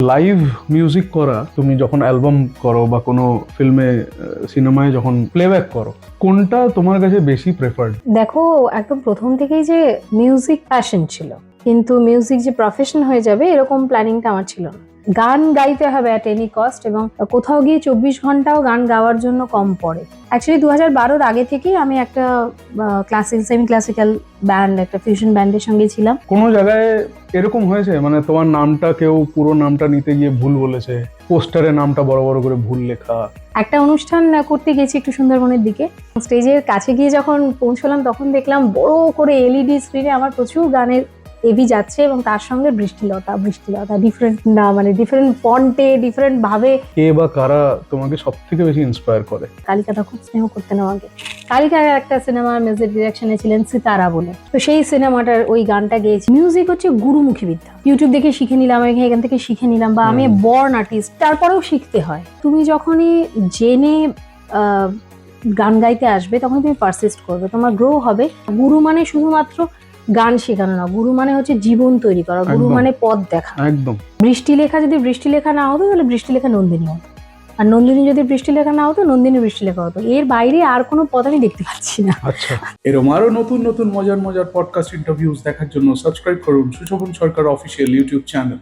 Live music করা, তুমি যখন অ্যালবাম করো বা কোনো ফিল্মে সিনেমায় যখন প্লেব্যাক করো, কোনটা তোমার কাছে বেশি প্রেফার্ড? দেখো, একদম প্রথম থেকেই যে মিউজিক প্যাশন ছিল, কিন্তু মিউজিক যে প্রফেশন হয়ে যাবে এরকম প্ল্যানিংটা আমার ছিল না। গান গাইতে হবে অ্যাট এনি কস্ট, এবং কোথাও গিয়ে 24 ঘন্টাও গান গাওয়ার জন্য কম পড়ে। অ্যাকচুয়ালি 2012-র আগে থেকেই আমি একটা সেমি ক্লাসিক্যাল ব্যান্ড, একটা ফিউশন ব্যান্ডের সঙ্গে ছিলাম। কোনো জায়গায় এরকম হয়েছে মানে তোমার নামটা কেউ পুরো নামটা নিতে গিয়ে ভুল বলেছে, পোস্টারে নামটা বড় বড় করে ভুল লেখা? একটা অনুষ্ঠান করতে গেছি একটু সুন্দরবনের দিকে, স্টেজের কাছে গিয়ে যখন পৌঁছলাম তখন দেখলাম বড় করে এলইডি স্ক্রিনে আমার প্রচুর গানের এভি যাচ্ছে, এবং তার সঙ্গে বৃষ্টিলতা ডিফারেন্ট না, মানে ডিফারেন্ট ফন্টে, ডিফারেন্ট ভাবে। কে বা কারা তোমাকে সব থেকে বেশি ইন্সপায়ার করে? কালিকাটা খুব স্নেহ করতেন আমাকে। কালিকার একটা সিনেমার মিউজিক ডিরেকশনে ছিলেন সিতারা বলে, তো সেই সিনেমাটার ওই গানটা গেয়েছি। মিউজিক হচ্ছে গুরুমুখী বিদ্যা, ইউটিউব দেখে শিখে নিলাম, এখান থেকে শিখে নিলাম, বা আমি বর্ন আর্টিস্ট, তারপরেও শিখতে হয়। তুমি যখনই জেনে গান গাইতে আসবে তখন তুমি পারসিস্ট করবে, তোমার গ্রো হবে। গুরু মানে শুধুমাত্র গান শেখানো না, গুরু মানে হচ্ছে জীবন তৈরি করা, গুরু একদম। মানে পথ দেখা। একদম। বৃষ্টিলেখা যদি বৃষ্টিলেখা না হতো তাহলে বৃষ্টিলেখা নন্দিনী হতো, আর নন্দিনী যদি বৃষ্টিলেখা না হতো নন্দিনী বৃষ্টিলেখা হতো। এর বাইরে আর কোনো পথ আমি দেখতে পাচ্ছি না। আচ্ছা, এরকম আরো নতুন নতুন মজার মজার পডকাস্ট ইন্টারভিউজ দেখার জন্য সাবস্ক্রাইব করুন সুশোভন সরকার অফিসিয়াল ইউটিউব চ্যানেল।